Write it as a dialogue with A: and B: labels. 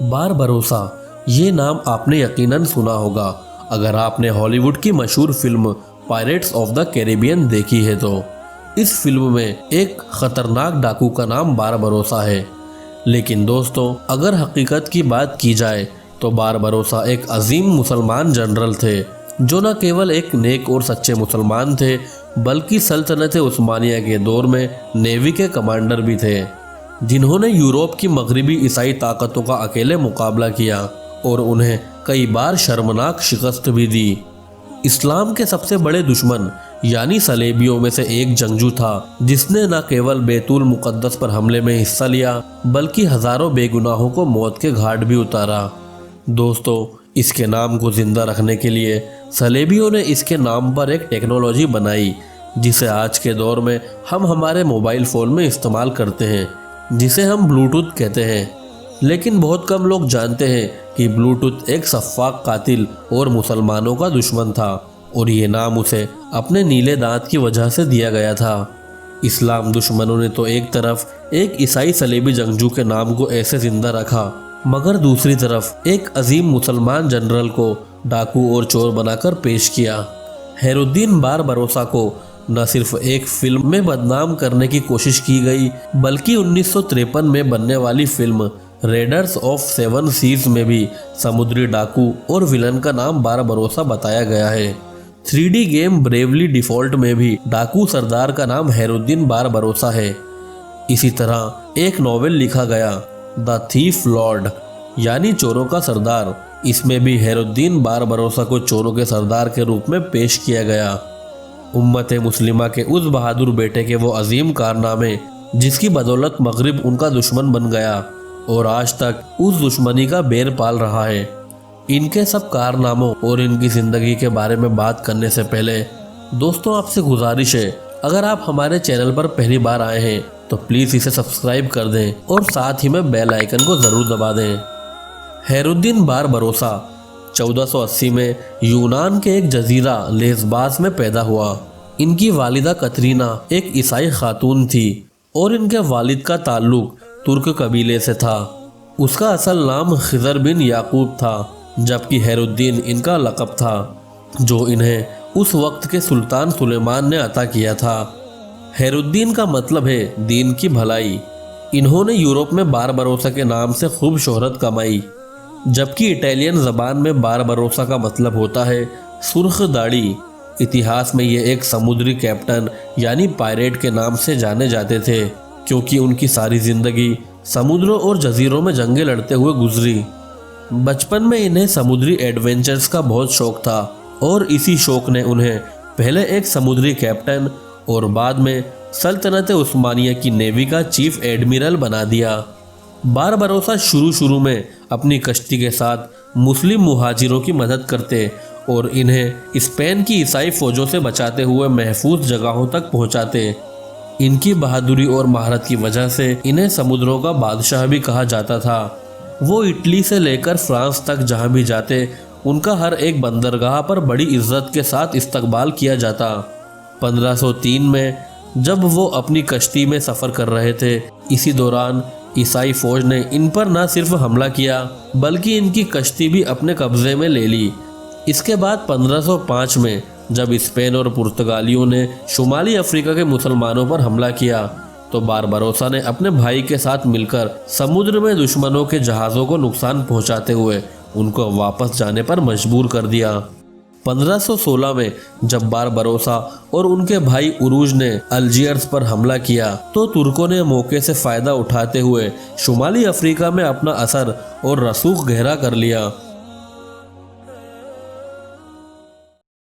A: Barbarossa, ये नाम आपने यकीनन सुना होगा अगर आपने हॉलीवुड की मशहूर film pirates of the Caribbean देखी है तो। इस फिल्म में एक खतरनाक डाकू का नाम बारबरोसा है। लेकिन दोस्तों, अगर हकीकत की बात की जाए तो बारबरोसा एक अजीम मुसलमान जनरल थे जो न केवल एक नेक और सच्चे मुसलमान थे बल्कि सल्तनत उस्मानिया के दौर में नेवी के कमांडर भी थे, जिन्होंने यूरोप की मगरबी ईसाई ताकतों का अकेले मुकाबला किया और उन्हें कई बार शर्मनाक शिकस्त भी दी। इस्लाम के सबसे बड़े दुश्मन यानी सलेबियों में से एक जंगजू था जिसने न केवल बैतुल मुक़द्दस पर हमले में हिस्सा लिया बल्कि हजारों बेगुनाहों को मौत के घाट भी उतारा। दोस्तों, इसके नाम को जिंदा रखने के लिए सलेबियों ने इसके नाम पर एक टेक्नोलॉजी बनाई जिसे आज के दौर में हम हमारे मोबाइल फ़ोन में इस्तेमाल करते हैं, जिसे हम ब्लूटूथ कहते हैं। लेकिन बहुत कम लोग जानते हैं कि ब्लूटूथ एक सफ़ाक कातिल और मुसलमानों का दुश्मन था और ये नाम उसे अपने नीले दांत की वजह से दिया गया था। इस्लाम दुश्मनों ने तो एक तरफ एक ईसाई सलेबी जंगजू के नाम को ऐसे जिंदा रखा, मगर दूसरी तरफ एक अजीम मुसलमान जनरल को डाकू और चोर बनाकर पेश किया। हैरुद्दीन बारबरोसा को न सिर्फ एक फिल्म में बदनाम करने की कोशिश की गई बल्कि 1953 में बनने वाली film Raiders of Seven Seas में भी समुद्री डाकू और विलन का नाम बारबरोसा बताया गया है। 3D गेम ब्रेवली डिफॉल्ट में भी डाकू सरदार का नाम हैरुद्दीन बारबरोसा है। इसी तरह एक नॉवेल लिखा गया द थीफ लॉर्ड यानी चोरों का सरदार, इसमें भी हैरुद्दीन बारबरोसा को चोरों के सरदार के रूप में पेश किया गया। उम्मत मुस्लिमा के उस बहादुर बेटे के वो अजीम कारनामे जिसकी बदौलत मगरिब उनका दुश्मन बन गया और आज तक उस दुश्मनी का बेर पाल रहा है। इनके सब कारनामों और इनकी ज़िंदगी के बारे में बात करने से पहले दोस्तों, आपसे गुजारिश है, अगर आप हमारे चैनल पर पहली बार आए हैं तो प्लीज़ इसे सब्सक्राइब कर दें और साथ ही में बेल आइकन को ज़रूर दबा दें। हैरुद्दीन बारबरोसा 1480 में यूनान के एक जजीरा लेस्बास में पैदा हुआ। इनकी वालिदा कतरीना एक ईसाई खातून थी और इनके वालिद का ताल्लुक तुर्क कबीले से था। उसका असल नाम खिजर बिन याकूब था, जबकि हैरुद्दीन इनका लक़ब था जो इन्हें उस वक्त के सुल्तान सुलेमान ने अता किया था। हैरुद्दीन का मतलब है दीन की भलाई। इन्होंने यूरोप में बारबरोसा के नाम से खूब शोहरत कमाई, जबकि इटालियन ज़बान में बारबरोसा का मतलब होता है सुर्ख दाढ़ी। इतिहास में ये एक समुद्री कैप्टन यानी पायरेट के नाम से जाने जाते थे क्योंकि उनकी सारी ज़िंदगी समुद्रों और जजीरों में जंगें लड़ते हुए गुजरी। बचपन में इन्हें समुद्री एडवेंचर्स का बहुत शौक था और इसी शौक ने उन्हें पहले एक समुद्री कैप्टन और बाद में सल्तनत उस्मानिया की नेवी का चीफ एडमिरल बना दिया। बारबरोसा शुरू में अपनी कश्ती के साथ मुस्लिम मुहाजिरों की मदद करते और इन्हें स्पेन की ईसाई फौजों से बचाते हुए महफूज जगहों तक पहुंचाते। इनकी बहादुरी और महारत की वजह से इन्हें समुद्रों का बादशाह भी कहा जाता था। वो इटली से लेकर फ्रांस तक जहां भी जाते उनका हर एक बंदरगाह पर बड़ी इज्जत के साथ इस्तकबाल किया जाता। 1503 में जब वो अपनी कश्ती में सफ़र कर रहे थे, इसी दौरान ईसाई फौज ने इन पर न सिर्फ हमला किया बल्कि इनकी कश्ती भी अपने कब्जे में ले ली। इसके बाद 1505 में जब स्पेन और पुर्तगालियों ने शुमाली अफ्रीका के मुसलमानों पर हमला किया तो बारबरोसा ने अपने भाई के साथ मिलकर समुद्र में दुश्मनों के जहाज़ों को नुकसान पहुंचाते हुए उनको वापस जाने पर मजबूर कर दिया। 1516 में जब बारबरोसा और उनके भाई उरूज ने अल्जीयर्स पर हमला किया तो तुर्कों ने मौके से फ़ायदा उठाते हुए शुमाली अफ्रीका में अपना असर और रसूख गहरा कर लिया।